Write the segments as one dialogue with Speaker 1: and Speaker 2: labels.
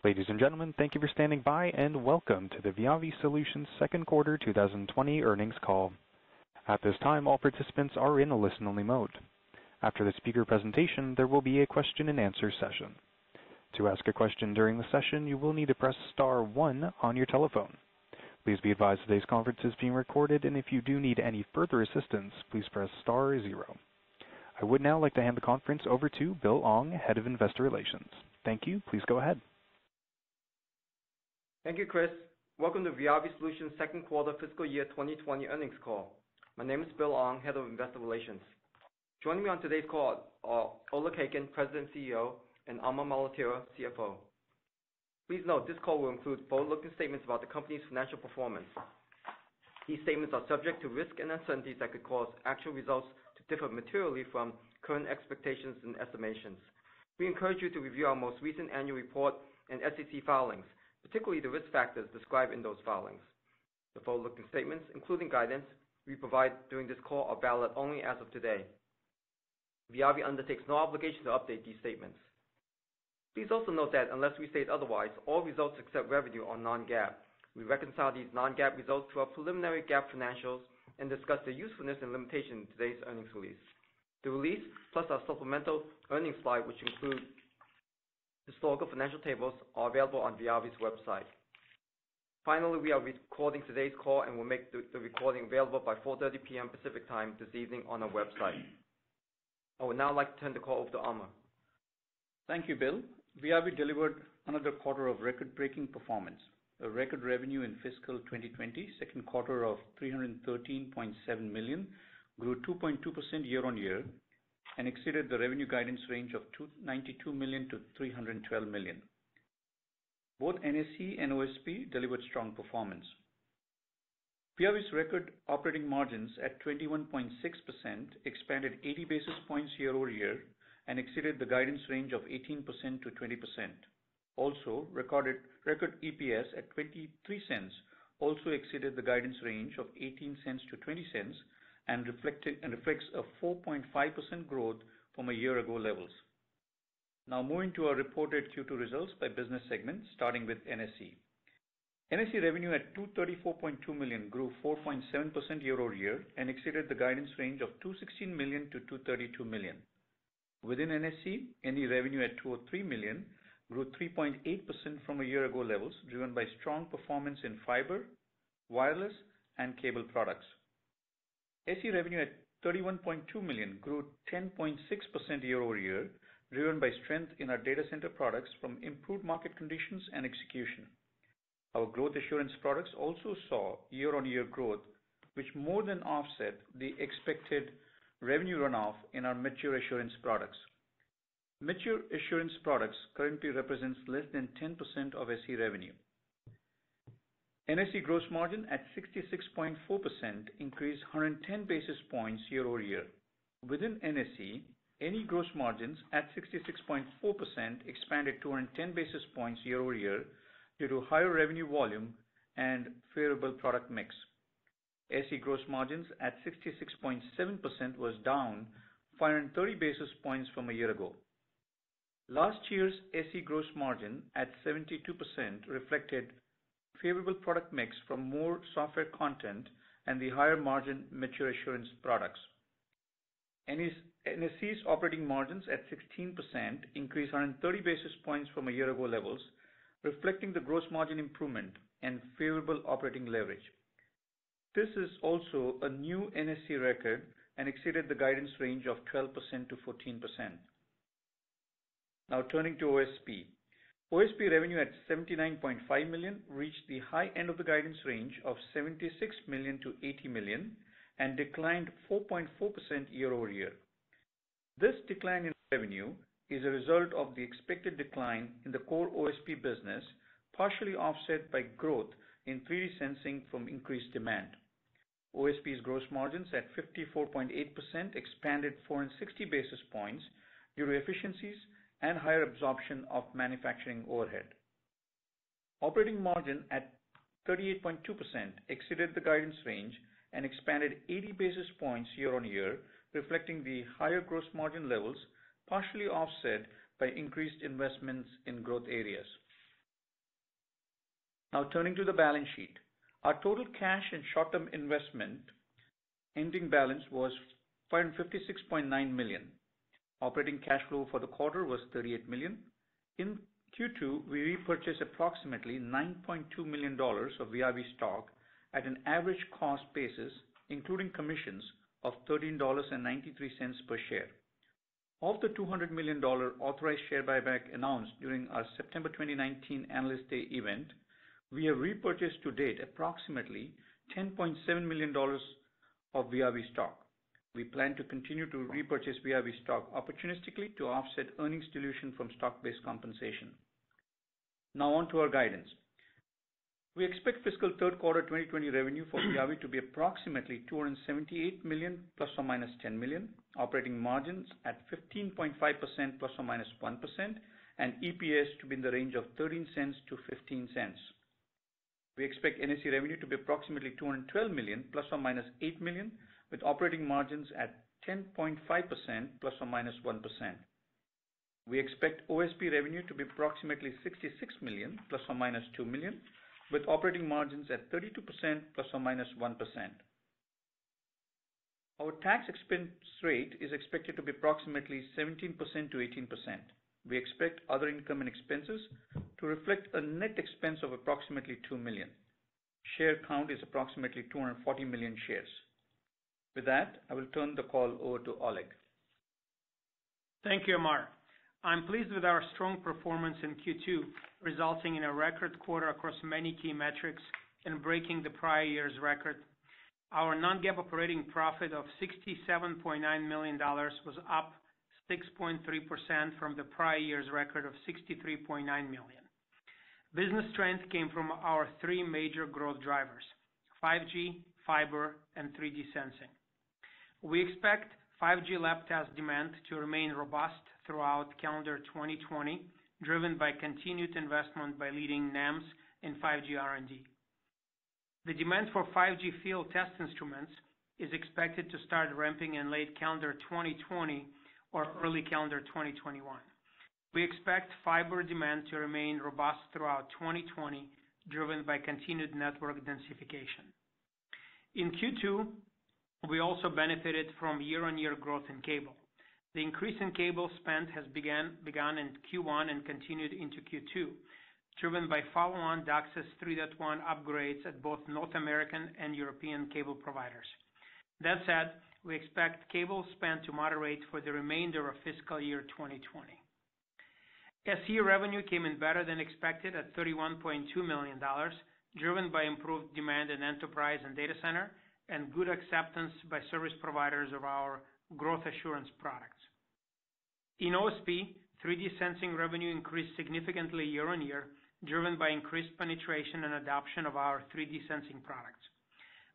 Speaker 1: Ladies and gentlemen, thank you for standing by and welcome to the Viavi Solutions second quarter 2020 earnings call. At this time, all participants are in a listen-only mode. After the speaker presentation, there will be a question-and-answer session. To ask a question during the session, you will need to press star 1 on your telephone. Please be advised today's conference is being recorded, and if you do need any further assistance, please press star 0. I would now like to hand the conference over to Bill Ong, Head of Investor Relations. Thank you. Please go ahead.
Speaker 2: Thank you, Chris. Welcome to Viavi Solutions second quarter fiscal year 2020 earnings call. My name is Bill Ong, Head of Investor Relations. Joining me on today's call are Oleg Khaykin, President and CEO, and Amar Maletira, CFO. Please note this call will include forward-looking statements about the company's financial performance. These statements are subject to risk and uncertainties that could cause actual results to differ materially from current expectations and estimations. We encourage you to review our most recent annual report and SEC filings, particularly the risk factors described in those filings. The forward-looking statements, including guidance we provide during this call, are valid only as of today. Viavi undertakes no obligation to update these statements. Please also note that unless we state otherwise, all results except revenue are non-GAAP. We reconcile these non-GAAP results to our preliminary GAAP financials and discuss the usefulness and limitation in today's earnings release. The release, plus our supplemental earnings slide, which include historical financial tables, are available on Viavi's website. Finally, we are recording today's call and will make the recording available by 4:30 p.m. Pacific time this evening on our website. I would now like to turn the call over to Amar.
Speaker 3: Thank you, Bill. Viavi delivered another quarter of record-breaking performance. A record revenue in fiscal 2020, second quarter of $313.7 million, grew 2.2% year-on-year, and exceeded the revenue guidance range of $292 million to $312 million. Both NSE and OSP delivered strong performance. Viavi's record operating margins at 21.6% expanded 80 basis points year-over-year and exceeded the guidance range of 18% to 20%. Also, record EPS at 23 cents also exceeded the guidance range of 18 cents to 20 cents and reflects a 4.5% growth from a year ago levels. Now moving to our reported Q2 results by business segment, starting with NSE. NSE revenue at $234.2 million grew 4.7% year-over-year and exceeded the guidance range of $216 million to $232 million. Within NSE, NE revenue at $203 million grew 3.8% from a year ago levels, driven by strong performance in fiber, wireless, and cable products. SE revenue at $31.2 million grew 10.6% year-over-year, driven by strength in our data center products from improved market conditions and execution. Our growth assurance products also saw year-on-year growth, which more than offset the expected revenue runoff in our mature assurance products. Mature assurance products currently represents less than 10% of SE revenue. NSE gross margin at 66.4% increased 110 basis points year-over-year. Within NSE, NE gross margins at 66.4% expanded 210 basis points year-over-year due to higher revenue volume and favorable product mix. SE gross margins at 66.7% was down 530 basis points from a year ago. Last year's SE gross margin at 72% reflected favorable product mix from more software content and the higher margin mature assurance products. NSE's operating margins at 16% increased 130 basis points from a year ago levels, reflecting the gross margin improvement and favorable operating leverage. This is also a new NSE record and exceeded the guidance range of 12% to 14%. Now turning to OSP. OSP revenue at $79.5 million reached the high end of the guidance range of $76 million to $80 million and declined 4.4% year-over-year. This decline in revenue is a result of the expected decline in the core OSP business, partially offset by growth in 3D sensing from increased demand. OSP's gross margins at 54.8% expanded 460 basis points due to efficiencies and higher absorption of manufacturing overhead. Operating margin at 38.2% exceeded the guidance range and expanded 80 basis points year-on-year, reflecting the higher gross margin levels, partially offset by increased investments in growth areas. Now turning to the balance sheet. Our total cash and short-term investment ending balance was $556.9 million. Operating cash flow for the quarter was $38 million. In Q2, we repurchased approximately $9.2 million of Viavi stock at an average cost basis, including commissions, of $13.93 per share. Of the $200 million authorized share buyback announced during our September 2019 Analyst Day event, we have repurchased to date approximately $10.7 million of Viavi stock. We plan to continue to repurchase Viavi stock opportunistically to offset earnings dilution from stock-based compensation. Now on to our guidance. We expect fiscal third quarter 2020 revenue for Viavi to be approximately $278 million ± $10 million, operating margins at 15.5% ± 1%, and EPS to be in the range of 13 cents to 15 cents. We expect NSE revenue to be approximately $212 million ± $8 million, with operating margins at 10.5% ± 1%. We expect OSP revenue to be approximately $66 million ± $2 million, with operating margins at 32% ± 1%. Our tax expense rate is expected to be approximately 17% to 18%. We expect other income and expenses to reflect a net expense of approximately $2 million. Share count is approximately 240 million shares. With that, I will turn the call over to Oleg.
Speaker 4: Thank you, Amar. I'm pleased with our strong performance in Q2, resulting in a record quarter across many key metrics and breaking the prior year's record. Our non-GAAP operating profit of $67.9 million was up 6.3% from the prior year's record of $63.9 million. Business strength came from our three major growth drivers: 5G, fiber, and 3D sensing. We expect 5G lab test demand to remain robust throughout calendar 2020, driven by continued investment by leading NAMs in 5G R&D. The demand for 5G field test instruments is expected to start ramping in late calendar 2020 or early calendar 2021. We expect fiber demand to remain robust throughout 2020, driven by continued network densification. In Q2, we also benefited from year-on-year growth in cable. The increase in cable spend has begun in Q1 and continued into Q2, driven by follow-on DOCSIS 3.1 upgrades at both North American and European cable providers. That said, we expect cable spend to moderate for the remainder of fiscal year 2020. SE revenue came in better than expected at $31.2 million, driven by improved demand in enterprise and data center and good acceptance by service providers of our growth assurance products. In OSP, 3D sensing revenue increased significantly year-on-year, driven by increased penetration and adoption of our 3D sensing products.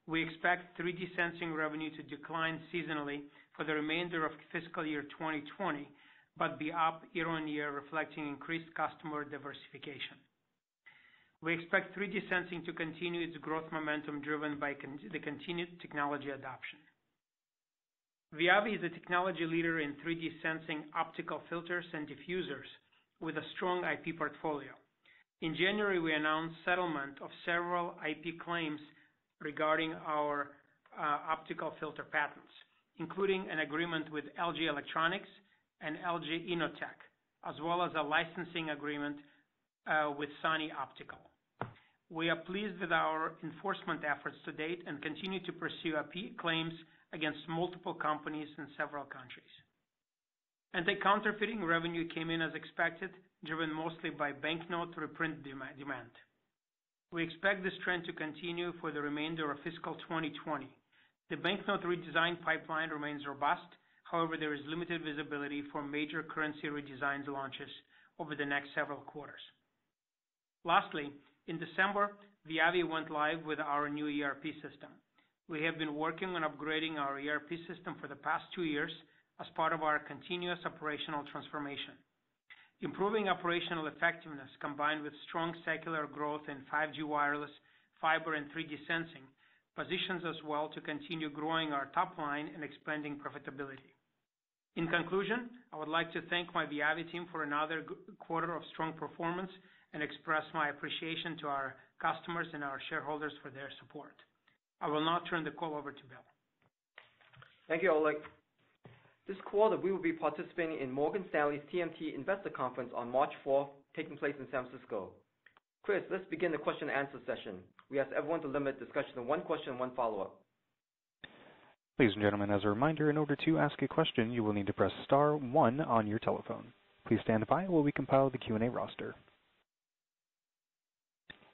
Speaker 4: We expect 3D sensing revenue to decline seasonally for the remainder of fiscal year 2020, but be up year-on-year, reflecting increased customer diversification. We expect 3D sensing to continue its growth momentum driven by the continued technology adoption. Viavi is a technology leader in 3D sensing optical filters and diffusers with a strong IP portfolio. In January, we announced settlement of several IP claims regarding our optical filter patents, including an agreement with LG Electronics and LG Innotek, as well as a licensing agreement with Sony Optical. We are pleased with our enforcement efforts to date and continue to pursue IP claims against multiple companies in several countries. Anti-counterfeiting revenue came in as expected, driven mostly by banknote reprint demand. We expect this trend to continue for the remainder of fiscal 2020. The banknote redesign pipeline remains robust. However, there is limited visibility for major currency redesign launches over the next several quarters. Lastly, in December, Viavi went live with our new ERP system. We have been working on upgrading our ERP system for the past 2 years as part of our continuous operational transformation. Improving operational effectiveness combined with strong secular growth in 5G wireless, fiber, and 3D sensing positions us well to continue growing our top line and expanding profitability. In conclusion, I would like to thank my Viavi team for another quarter of strong performance and express my appreciation to our customers and our shareholders for their support. I will now turn the call over to Bill.
Speaker 2: Thank you, Oleg. This quarter, we will be participating in Morgan Stanley's TMT Investor Conference on March 4th, taking place in San Francisco. Chris, let's begin the question and answer session. We ask everyone to limit discussion to one question and one follow-up.
Speaker 1: Ladies and gentlemen, as a reminder, in order to ask a question, you will need to press star 1 on your telephone. Please stand by while we compile the Q&A roster.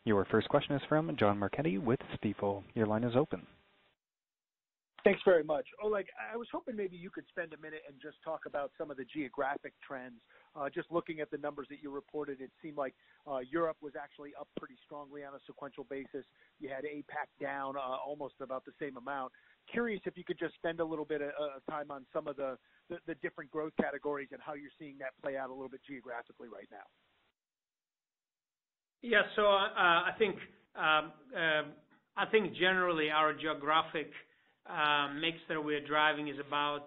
Speaker 1: Your first question is from John Marchetti with Stifel. Your line is open.
Speaker 5: Thanks very much. Oleg, I was hoping maybe you could spend a minute and just talk about some of the geographic trends. Just looking at the numbers that you reported, it seemed like Europe was actually up pretty strongly on a sequential basis. You had APAC down almost about the same amount. Curious if you could just spend a little bit of time on some of the different growth categories and how you're seeing that play out a little bit geographically right now.
Speaker 4: Yeah, so I think generally our geographic mix that we're driving is about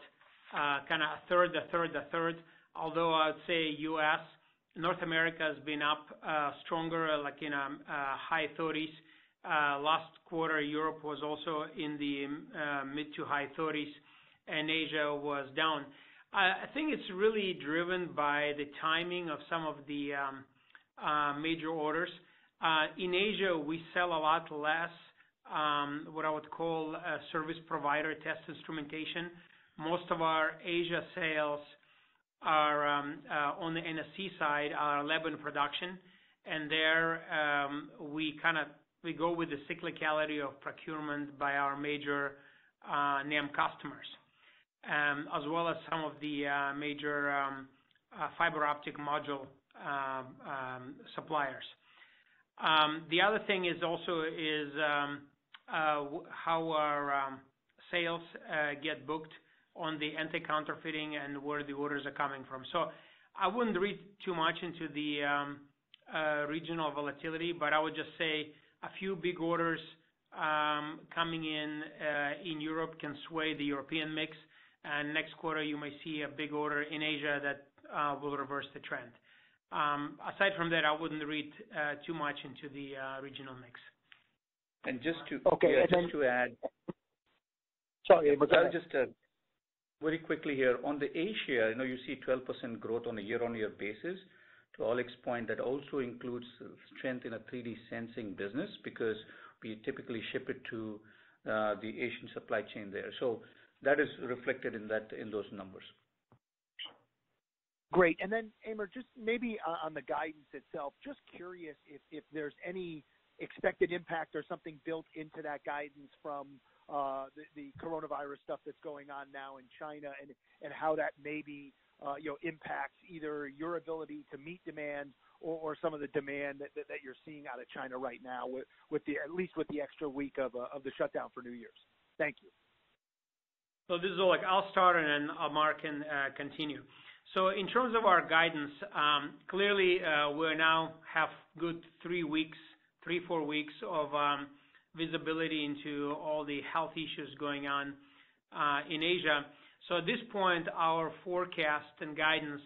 Speaker 4: kind of a third. Although I would say U.S., North America has been up stronger, like in high 30s. Last quarter, Europe was also in the mid to high 30s, and Asia was down. I think it's really driven by the timing of some of the major orders. In Asia, we sell a lot less what I would call service provider test instrumentation. Most of our Asia sales are on the NSC side, are lab and production, and there we go with the cyclicality of procurement by our major NAM customers, as well as some of the major fiber optic module suppliers. The other thing is also how our sales get booked on the anti-counterfeiting and where the orders are coming from. So I wouldn't read too much into the regional volatility, but I would just say a few big orders coming in Europe can sway the European mix, and next quarter you may see a big order in Asia that will reverse the trend. Aside from that, I wouldn't read too much into the regional mix.
Speaker 3: And just to add,
Speaker 5: sorry, but
Speaker 3: I'll just very quickly here on the Asia. You see 12% growth on a year-on-year basis. To Oleg's point, that also includes strength in a 3D sensing business because we typically ship it to the Asian supply chain there. So that is reflected in those numbers.
Speaker 5: Great. And then, Amer, just maybe on the guidance itself, just curious if there's any expected impact or something built into that guidance from the coronavirus stuff that's going on now in China and how that maybe impacts either your ability to meet demand or some of the demand that you're seeing out of China right now at least with the extra week of the shutdown for New Year's. Thank you.
Speaker 4: So this is Oleg. I'll start and then Amar can continue. So in terms of our guidance, clearly we now have good 3-4 weeks of visibility into all the health issues going on in Asia. So at this point, our forecast and guidance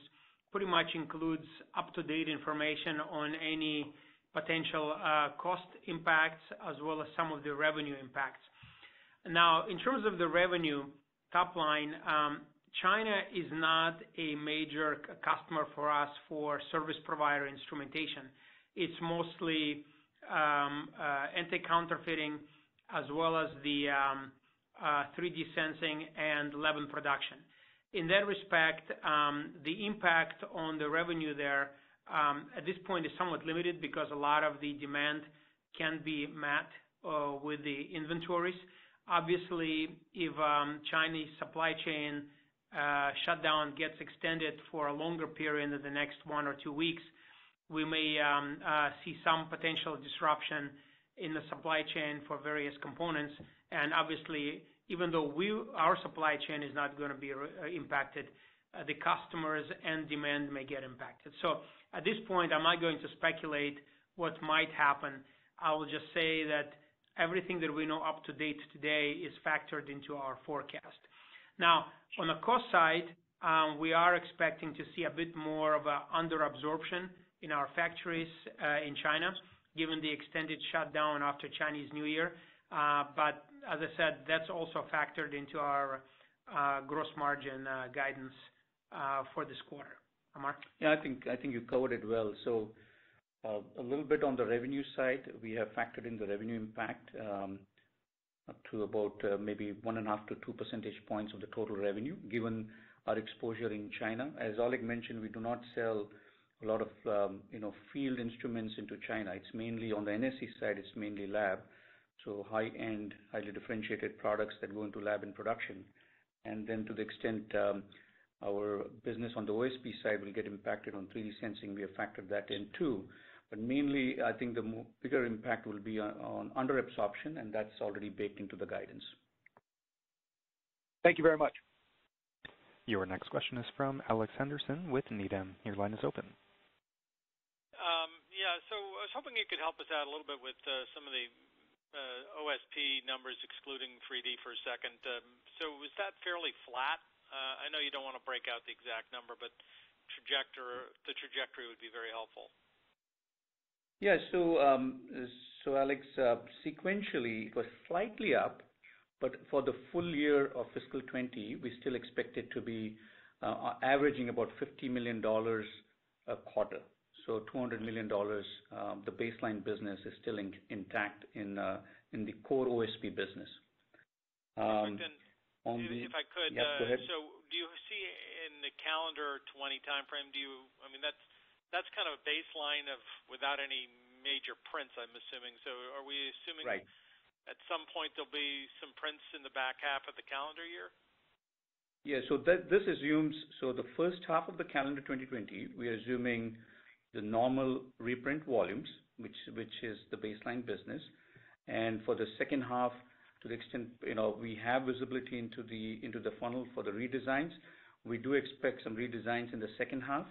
Speaker 4: pretty much includes up-to-date information on any potential cost impacts as well as some of the revenue impacts. Now, in terms of the revenue top line, China is not a major customer for us for service provider instrumentation. It's mostly anti-counterfeiting as well as the 3D sensing and lab and production. In that respect, the impact on the revenue there at this point is somewhat limited because a lot of the demand can be met with the inventories. Obviously, if Chinese supply chain shutdown gets extended for a longer period in the next 1 or 2 weeks, we may see some potential disruption in the supply chain for various components. And obviously, even though our supply chain is not going to be impacted, the customers and demand may get impacted. So at this point, I'm not going to speculate what might happen. I will just say that everything that we know up to date today is factored into our forecast. Now, on the cost side, we are expecting to see a bit more of an under absorption in our factories in China, given the extended shutdown after Chinese New Year. But as I said, that's also factored into our gross margin guidance for this quarter. Amar?
Speaker 3: Yeah, I think you covered it well. So a little bit on the revenue side, we have factored in the revenue impact up to about maybe 1.5 to 2 percentage points of the total revenue, given our exposure in China. As Oleg mentioned, we do not sell a lot of field instruments into China. It's mainly on the NSE side, it's mainly lab, so high-end, highly differentiated products that go into lab and production. And then to the extent our business on the OSP side will get impacted on 3D sensing, we have factored that in too. But mainly, I think the bigger impact will be on under absorption, and that's already baked into the guidance.
Speaker 5: Thank you very much.
Speaker 1: Your next question is from Alex Henderson with Needham. Your line is open.
Speaker 6: So I was hoping you could help us out a little bit with some of the OSP numbers, excluding 3D for a second. So was that fairly flat? I know you don't want to break out the exact number, but the trajectory would be very helpful.
Speaker 3: Yeah, so Alex, sequentially it was slightly up, but for the full year of fiscal 20, we still expect it to be averaging about $50 million a quarter. So $200 million, the baseline business is still intact in the core OSP business.
Speaker 6: If I could,
Speaker 3: go ahead.
Speaker 6: So do you see in the calendar 20 timeframe, that's kind of a baseline of without any major prints, I'm assuming. So are we assuming
Speaker 3: right.
Speaker 6: At some point there'll be some prints in the back half of the calendar year?
Speaker 3: Yeah, so this assumes, so the first half of the calendar 2020, we are assuming the normal reprint volumes, which is the baseline business. And for the second half, to the extent we have visibility into the funnel for the redesigns, we do expect some redesigns in the second half.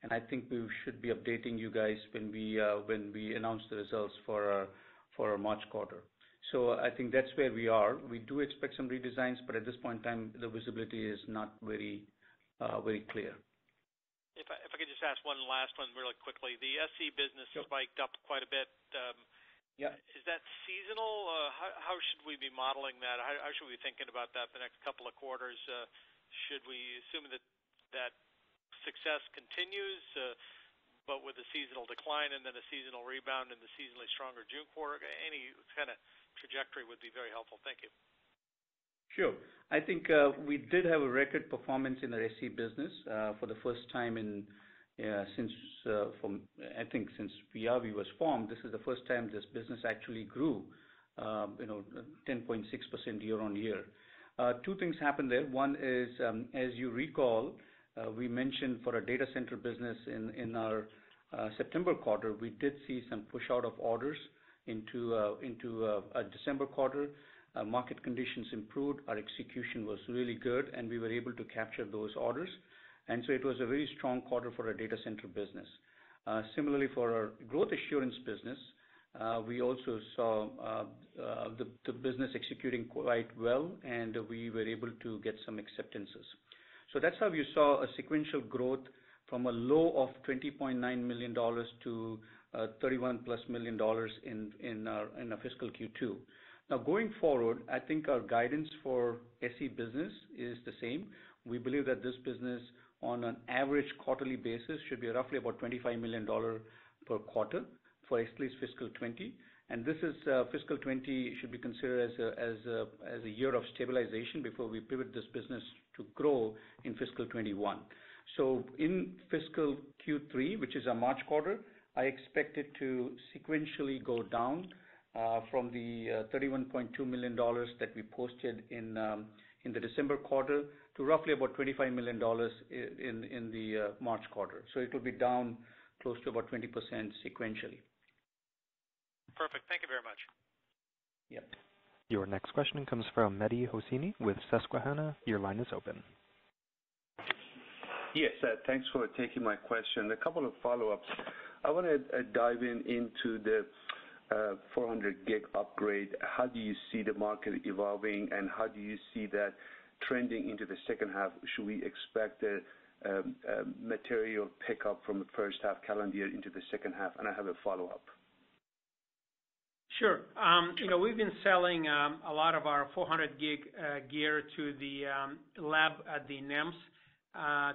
Speaker 3: And I think we should be updating you guys when we announce the results for our March quarter. So I think that's where we are. We do expect some redesigns, but at this point in time, the visibility is not very clear.
Speaker 6: If I could just ask one last one really quickly. The SE business spiked up quite a bit.
Speaker 3: Yeah.
Speaker 6: Is that seasonal? How should we be modeling that? How should we be thinking about that the next couple of quarters? Should we assume that success continues, but with a seasonal decline and then a seasonal rebound in the seasonally stronger June quarter? Any kind of trajectory would be very helpful. Thank you.
Speaker 3: Sure. I think we did have a record performance in our SE business for the first time since Viavi was formed. This is the first time this business actually grew 10.6% year on year. Two things happened there. One is, as you recall, we mentioned for our data center business in our September quarter, we did see some push out of orders into a December quarter. Market conditions improved, our execution was really good, and we were able to capture those orders. And so it was a very strong quarter for our data center business. Similarly, for our growth assurance business, we also saw the business executing quite well, and we were able to get some acceptances. So that's how you saw a sequential growth from a low of $20.9 million to $31 plus million in our fiscal Q2. Now, going forward, I think our guidance for SE business is the same. We believe that this business, on an average quarterly basis, should be roughly about $25 million per quarter for at least fiscal 20. And this is fiscal 20 should be considered as a year of stabilization before we pivot this business to grow in fiscal 21. So in fiscal Q3, which is our March quarter, I expect it to sequentially go down from the $31.2 million that we posted in the December quarter to roughly about $25 million in the March quarter. So it will be down close to about 20% sequentially.
Speaker 6: Perfect. Thank you very much.
Speaker 3: Yep.
Speaker 1: Your next question comes from Mehdi Hosseini with Susquehanna. Your line is open.
Speaker 7: Yes, thanks for taking my question. A couple of follow-ups. I want to dive into the 400 gig upgrade. How do you see the market evolving, and how do you see that trending into the second half? Should we expect material pickup from the first half calendar year into the second half? And I have a follow-up.
Speaker 4: Sure. We've been selling a lot of our 400 gig gear to the lab at the NEMS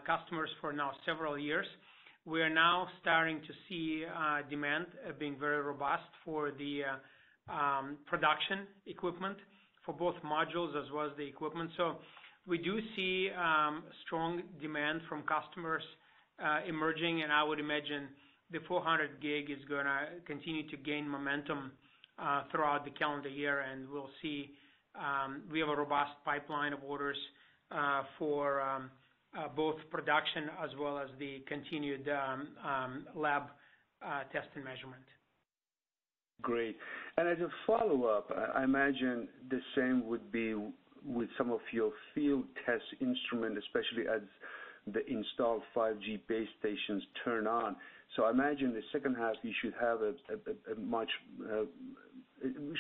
Speaker 4: customers for now several years. We are now starting to see demand being very robust for the production equipment for both modules as well as the equipment. So we do see strong demand from customers emerging, and I would imagine the 400 gig is going to continue to gain momentum throughout the calendar year, and we'll see we have a robust pipeline of orders for both production as well as the continued lab test and measurement.
Speaker 7: Great. And as a follow-up, I imagine the same would be with some of your field test instruments, especially as the installed 5G base stations turn on. So I imagine the second half you should have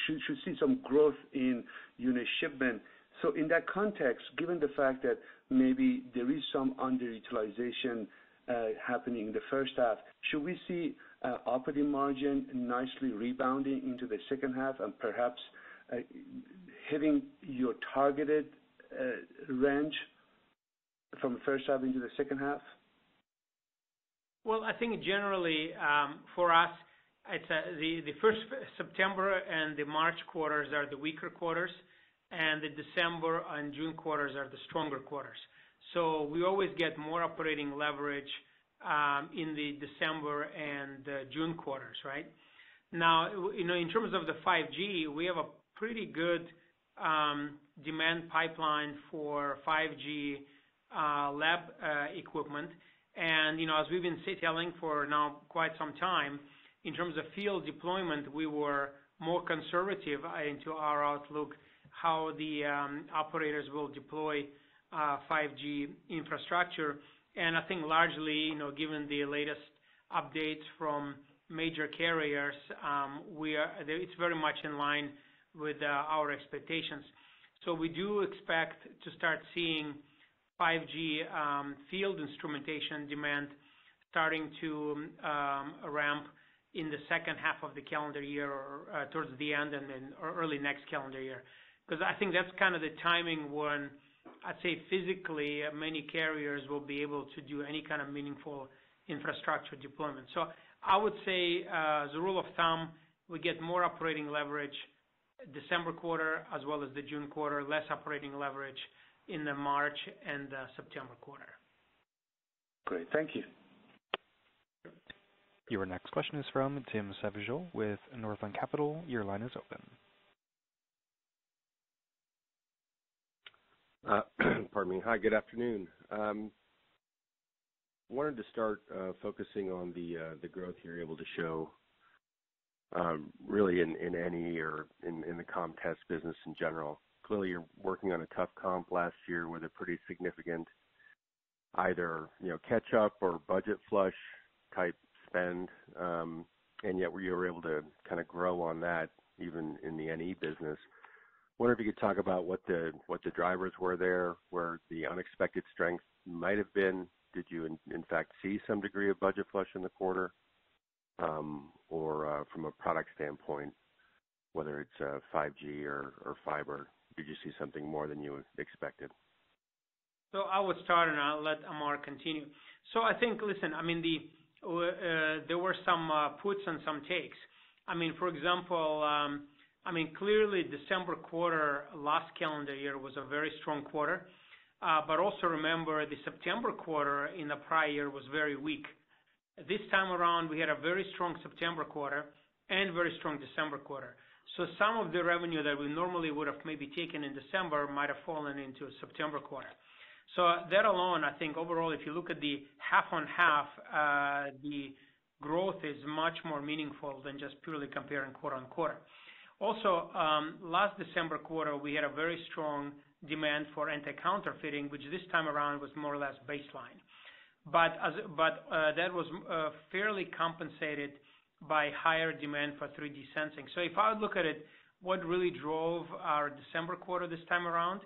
Speaker 7: should see some growth in unit shipment. So in that context, given the fact that maybe there is some underutilization happening in the first half, should we see operating margin nicely rebounding into the second half and perhaps hitting your targeted range from the first half into the second half?
Speaker 4: Well, I think generally for us, it's the first September and the March quarters are the weaker quarters, and the December and June quarters are the stronger quarters. So we always get more operating leverage in the December and June quarters, right? Now, in terms of the 5G, we have a pretty good demand pipeline for 5G lab equipment. And, as we've been telling for now quite some time, in terms of field deployment, we were more conservative into our outlook, how the operators will deploy 5G infrastructure. And I think largely, given the latest updates from major carriers, it's very much in line with our expectations. So we do expect to start seeing 5G field instrumentation demand starting to ramp in the second half of the calendar year or towards the end and then early next calendar year. Because I think that's kind of the timing when I'd say physically many carriers will be able to do any kind of meaningful infrastructure deployment. So I would say as a rule of thumb, we get more operating leverage December quarter as well as the June quarter, less operating leverage in the March and September quarter.
Speaker 7: Great. Thank you.
Speaker 1: Your next question is from Tim Savageaux with Northland Capital. Your line is open.
Speaker 8: Pardon me. Hi, good afternoon. Wanted to start focusing on the growth you're able to show really in NE or in the comm test business in general. Clearly, you're working on a tough comp last year with a pretty significant either catch up or budget flush type spend, and yet you were able to kind of grow on that even in the NE business. Wonder if you could talk about what the drivers were there, where the unexpected strength might have been. Did you in fact see some degree of budget flush in the quarter, or from a product standpoint, whether it's 5G or fiber? Did you see something more than you expected?
Speaker 4: So I would start and I'll let Amar continue. So I think, listen, there were some puts and some takes. For example, clearly December quarter last calendar year was a very strong quarter, but also remember the September quarter in the prior year was very weak. This time around, we had a very strong September quarter and very strong December quarter. So some of the revenue that we normally would have maybe taken in December might have fallen into a September quarter. So that alone, I think overall, if you look at the half on half, the growth is much more meaningful than just purely comparing quarter on quarter. Also, last December quarter, we had a very strong demand for anti-counterfeiting, which this time around was more or less baseline. But that was fairly compensated by higher demand for 3D sensing. So if I would look at it, what really drove our December quarter this time around,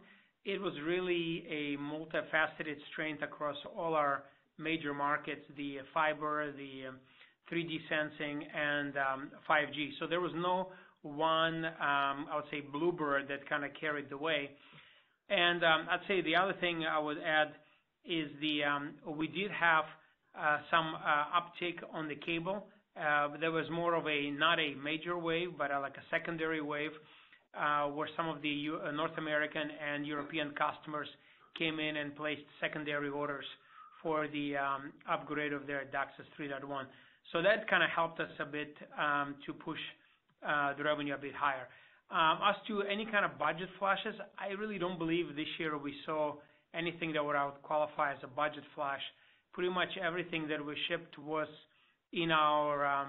Speaker 4: it was really a multifaceted strength across all our major markets, the fiber, the 3D sensing, and 5G. So there was no one, I would say, bluebird that kind of carried the way. And I'd say the other thing I would add is we did have some uptick on the cable. There was more of not a major wave, but like a secondary wave, where some of the North American and European customers came in and placed secondary orders for the upgrade of their DOCSIS 3.1. So that kind of helped us a bit to push the revenue a bit higher. As to any kind of budget flashes, I really don't believe this year we saw anything that would qualify as a budget flash. Pretty much everything that we shipped was in our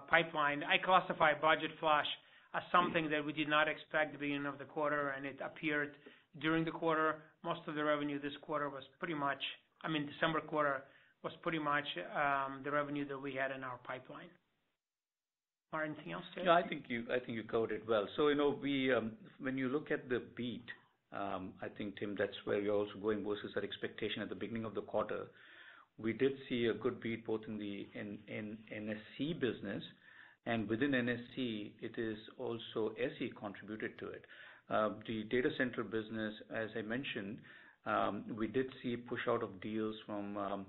Speaker 4: pipeline. I classify budget flash as something that we did not expect at the beginning of the quarter, and it appeared during the quarter. Most of the revenue this quarter was pretty much, December quarter was pretty much the revenue that we had in our pipeline. Or anything else, Tim?
Speaker 3: Yeah, I think you covered it well. So, we when you look at the beat, I think, Tim, that's where we're also going versus our expectation at the beginning of the quarter. We did see a good beat both in the NSC business, and within NSC, it is also SE contributed to it. The data center business, as I mentioned, we did see push out of deals from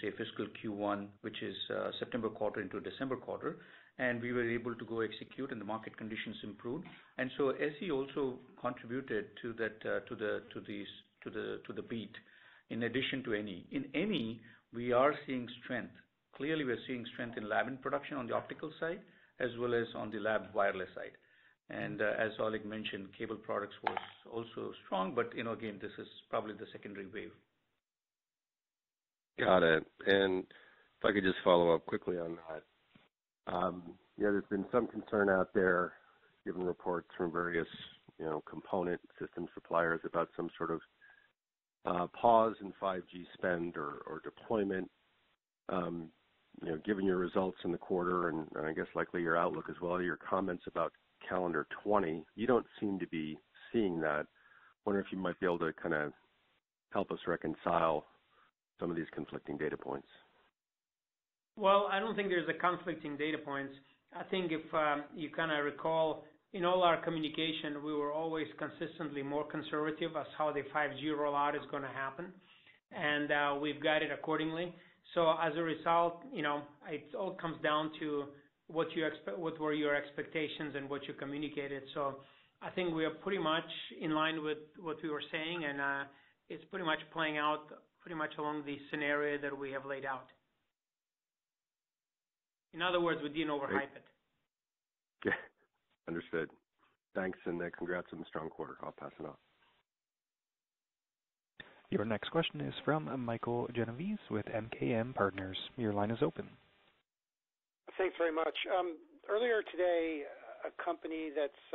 Speaker 3: say fiscal Q1, which is September quarter into December quarter, and we were able to go execute, and the market conditions improved, and so SE also contributed to that to the beat. In addition to NE, in NE we are seeing strength. Clearly, we're seeing strength in lab and production on the optical side, as well as on the lab wireless side. And as Oleg mentioned, cable products was also strong, but again, this is probably the secondary wave.
Speaker 8: Got it. And if I could just follow up quickly on that. There's been some concern out there, given reports from various, component system suppliers about some sort of pause in 5G spend or deployment. Given your results in the quarter and I guess likely your outlook as well, your comments about calendar 20, you don't seem to be seeing that. Wonder if you might be able to kind of help us reconcile some of these conflicting data points.
Speaker 4: Well, I don't think there's a conflicting data points. I think if you kind of recall, in all our communication, we were always consistently more conservative as how the 5G rollout is going to happen, and we've guided accordingly. So as a result, it all comes down to what were your expectations and what you communicated. So I think we are pretty much in line with what we were saying, and it's pretty much playing out pretty much along the scenario that we have laid out. In other words, we didn't overhype it.
Speaker 8: Okay, understood. Thanks, and congrats on the strong quarter. I'll pass it on.
Speaker 1: Your next question is from Michael Genovese with MKM Partners. Your line is open.
Speaker 9: Thanks very much. Earlier today, a company that's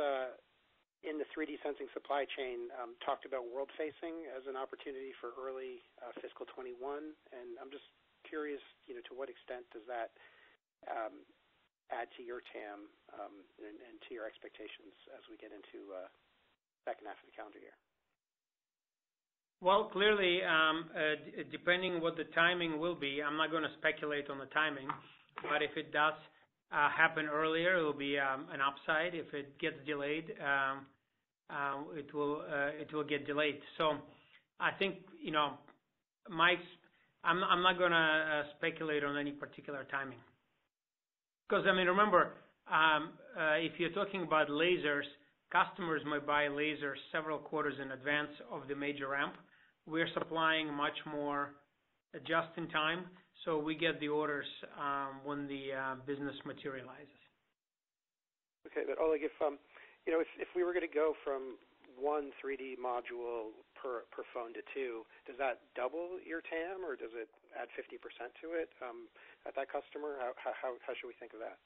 Speaker 9: in the 3D sensing supply chain talked about world-facing as an opportunity for early fiscal 21, and I'm just curious, to what extent does that add to your TAM and to your expectations as we get into second half of the calendar year?
Speaker 4: Well, clearly, depending what the timing will be, I'm not going to speculate on the timing, but if it does happen earlier, it will be an upside. If it gets delayed, it will get delayed. So I think, I'm not going to speculate on any particular timing. Because, remember, if you're talking about lasers, customers might buy lasers several quarters in advance of the major ramp. We're supplying much more just in time, so we get the orders when the business materializes.
Speaker 9: Okay, but Oleg, if we were going to go from one 3D module per phone to two, does that double your TAM, or does it add 50% to it at that customer? How should we think of that?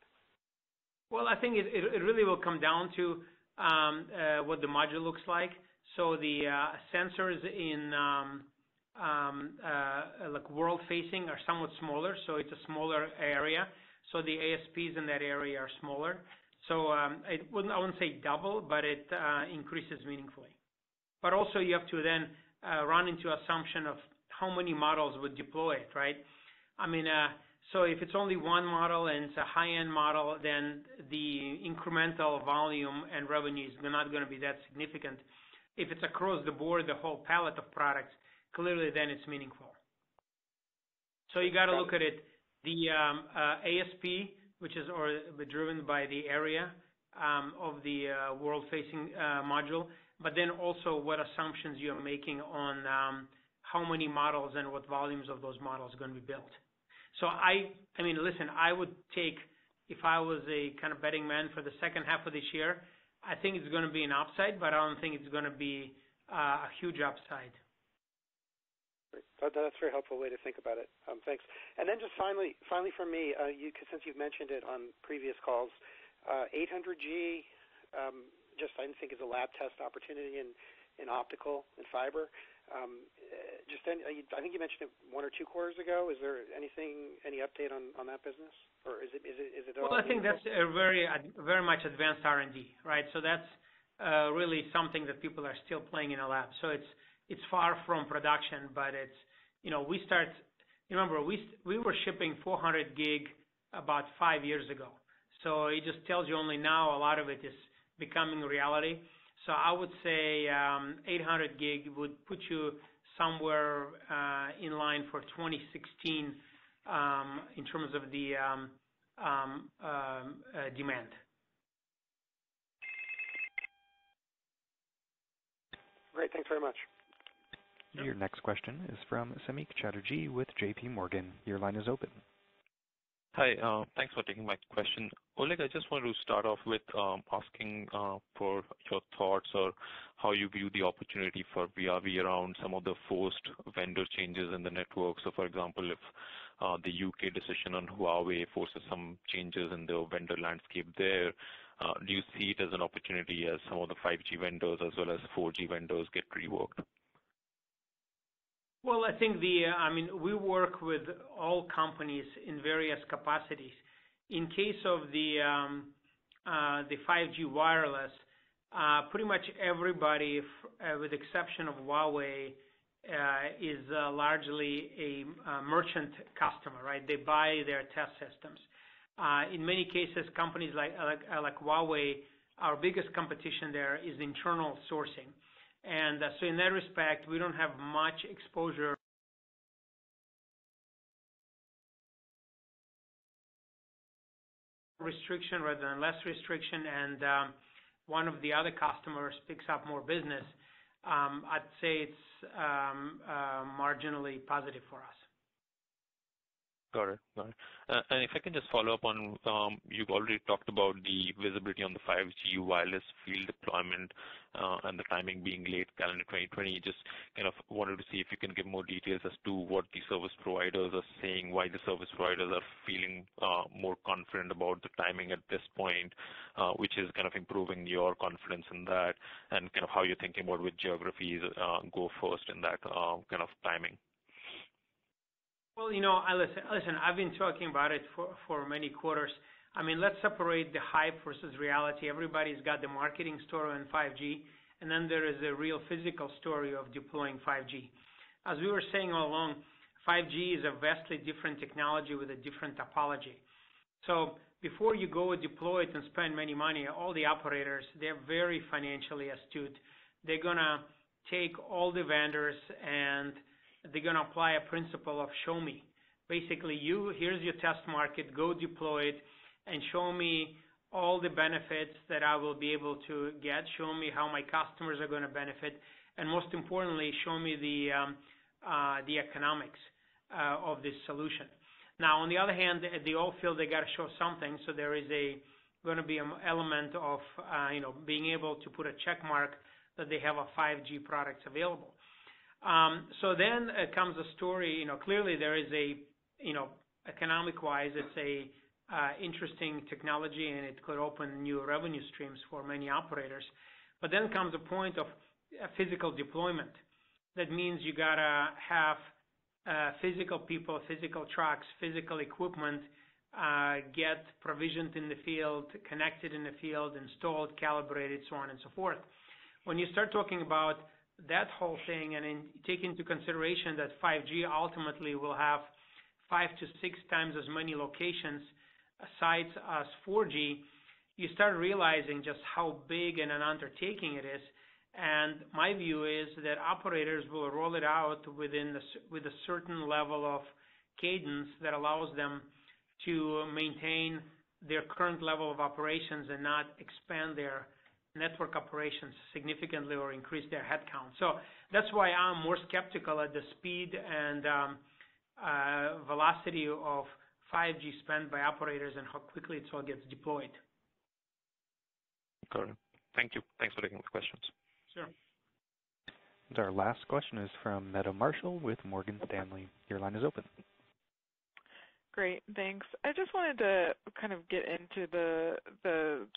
Speaker 4: Well, I think it really will come down to what the module looks like. So the sensors in like world-facing are somewhat smaller, so it's a smaller area. So the ASPs in that area are smaller. So I wouldn't say double, but it increases meaningfully. But also you have to then run into assumption of how many models would deploy it, right? I mean, so if it's only one model and it's a high-end model, then the incremental volume and revenue is not going to be that significant. If it's across the board, the whole palette of products, clearly then it's meaningful. So you got to look at it. The ASP, which is driven by the area of the world-facing module, but then also what assumptions you're making on how many models and what volumes of those models are going to be built. So I mean, listen, I would take, if I was a kind of betting man for the second half of this year, I think it's going to be an upside, but I don't think it's going to be a huge upside.
Speaker 9: That's a very helpful way to think about it. Thanks. And then just finally for me, since you've mentioned it on previous calls, 800G, just I think is a lab test opportunity in optical and fiber. I think you mentioned it 1 or 2 quarters ago. Is there any update on that business, or is it?
Speaker 4: Well, I think that's a very much advanced R&D, right? So that's really something that people are still playing in a lab. So it's far from production, but it's remember we were shipping 400 gig about 5 years ago. So it just tells you only now a lot of it is becoming reality. So I would say 800 gig would put you somewhere in line for 2016 in terms of the demand.
Speaker 9: Great, thanks very much.
Speaker 1: Your next question is from Samik Chatterjee with JP Morgan. Your line is open.
Speaker 10: Hi, thanks for taking my question. Oleg, I just wanted to start off with asking for your thoughts or how you view the opportunity for Viavi around some of the forced vendor changes in the network. So, for example, if the UK decision on Huawei forces some changes in the vendor landscape there, do you see it as an opportunity as some of the 5G vendors as well as 4G vendors get reworked?
Speaker 4: Well, I think we work with all companies in various capacities. In case of the 5G wireless, pretty much everybody, with the exception of Huawei, is largely a merchant customer, right? They buy their test systems. In many cases, companies like Huawei, our biggest competition there is internal sourcing. And so in that respect, we don't have much exposure restriction rather than less restriction, and one of the other customers picks up more business. I'd say it's marginally positive for us.
Speaker 10: Got it. And if I can just follow up on, you've already talked about the visibility on the 5G wireless field deployment and the timing being late calendar 2020. Just kind of wanted to see if you can give more details as to what the service providers are saying, why the service providers are feeling more confident about the timing at this point, which is kind of improving your confidence in that, and kind of how you're thinking about which geographies go first in that kind of timing.
Speaker 4: Well, listen, I've been talking about it for many quarters. I mean, let's separate the hype versus reality. Everybody's got the marketing story on 5G, and then there is a real physical story of deploying 5G. As we were saying all along, 5G is a vastly different technology with a different topology. So before you go deploy it and spend many money, all the operators, they're very financially astute. They're going to take all the vendors and they're going to apply a principle of show me. Basically, here's your test market, go deploy it, and show me all the benefits that I will be able to get. Show me how my customers are going to benefit, and most importantly, show me the economics of this solution. Now, on the other hand, they all feel they got to show something, so there is going to be an element of being able to put a check mark that they have a 5G products available. So then comes a story, clearly there is economic-wise, it's a interesting technology and it could open new revenue streams for many operators. But then comes a point of physical deployment. That means you got to have physical people, physical trucks, physical equipment, get provisioned in the field, connected in the field, installed, calibrated, so on and so forth. When you start talking about that whole thing and take into consideration that 5G ultimately will have 5 to 6 times as many locations sites as 4G, you start realizing just how big and an undertaking it is. And my view is that operators will roll it out with a certain level of cadence that allows them to maintain their current level of operations and not expand their network operations significantly or increase their headcount. So that's why I'm more skeptical at the speed and velocity of 5G spent by operators and how quickly it all gets deployed.
Speaker 10: Got it. Thank you. Thanks for taking the questions.
Speaker 4: Sure.
Speaker 1: And our last question is from Meta Marshall with Morgan Stanley. Your line is open.
Speaker 11: Great, thanks. I just wanted to kind of get into the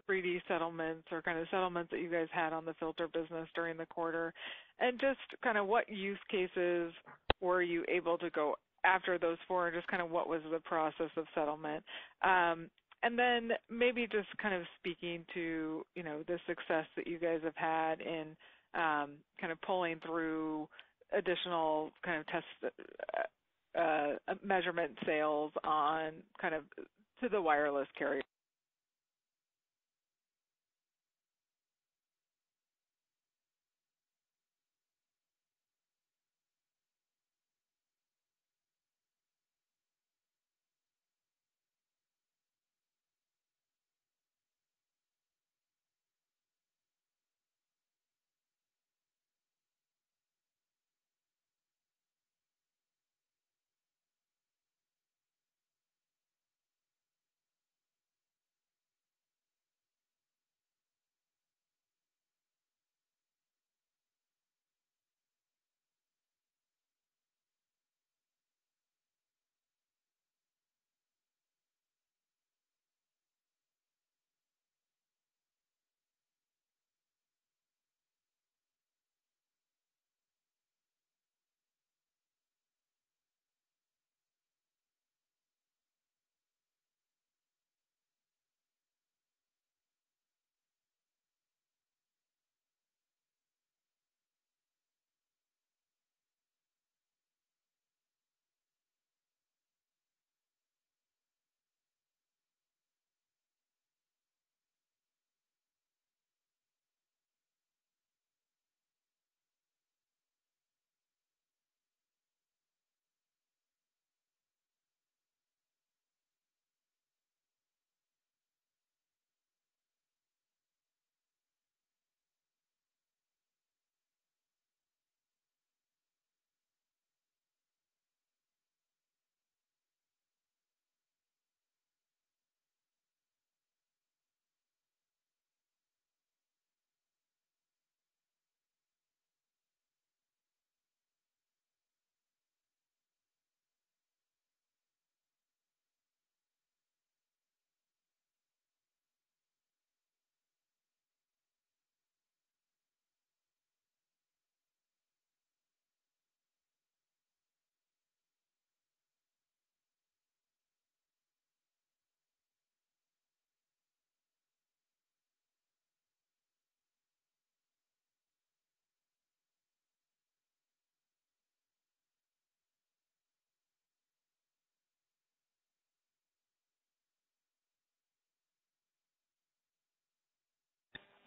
Speaker 11: 3D settlements or kind of settlements that you guys had on the filter business during the quarter, and just kind of what use cases were you able to go after those for, and just kind of what was the process of settlement. And then maybe just kind of speaking to, the success that you guys have had in kind of pulling through additional kind of test measurement sales on kind of to the wireless carrier.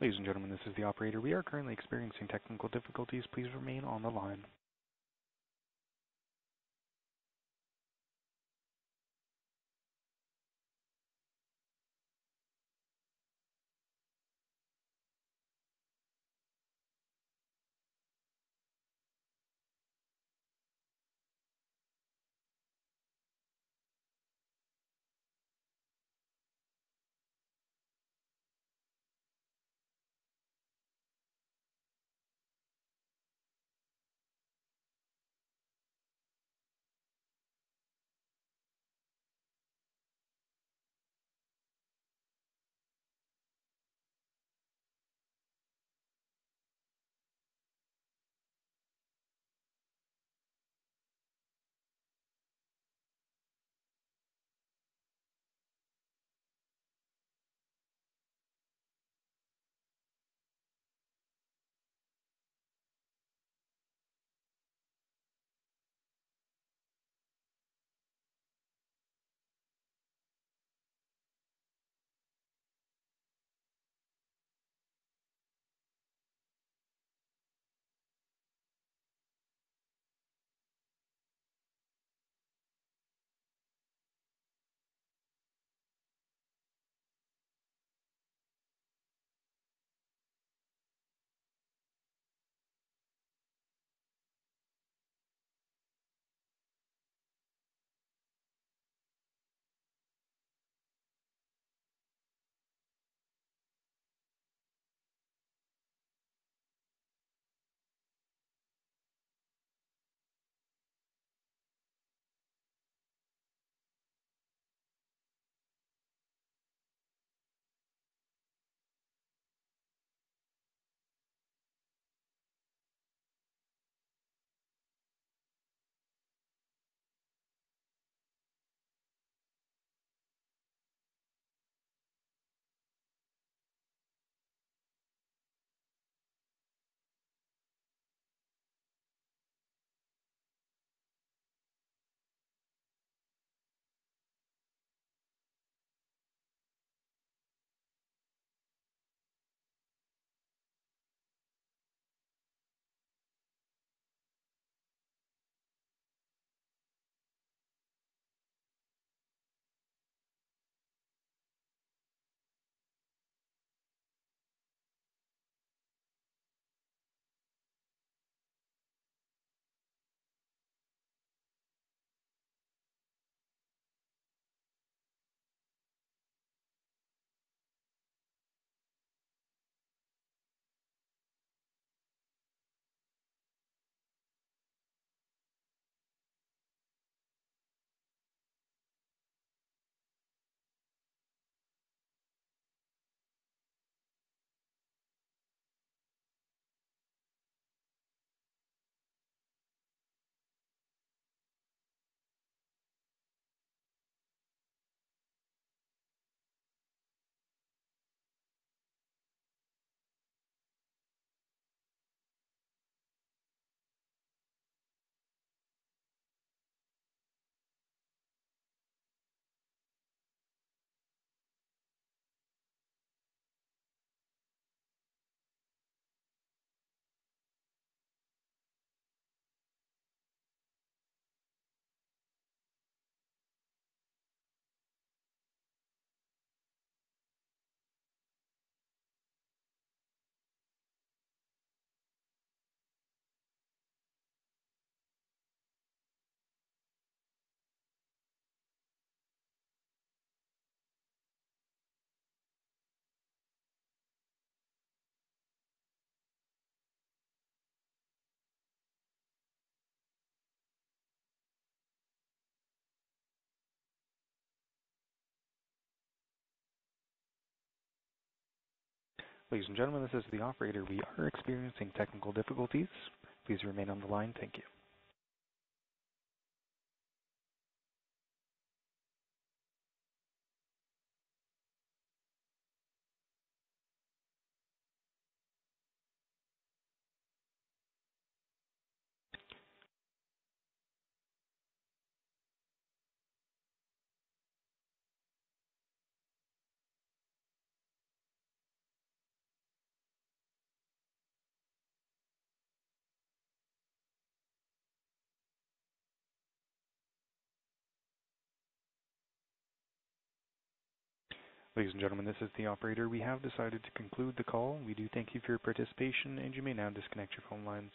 Speaker 1: Ladies and gentlemen, this is the operator. We are currently experiencing technical difficulties. Please remain on the line. Ladies and gentlemen, this is the operator. We are experiencing technical difficulties. Please remain on the line. Thank you. Ladies and gentlemen, this is the operator. We have decided to conclude the call. We do thank you for your participation, and you may now disconnect your phone lines.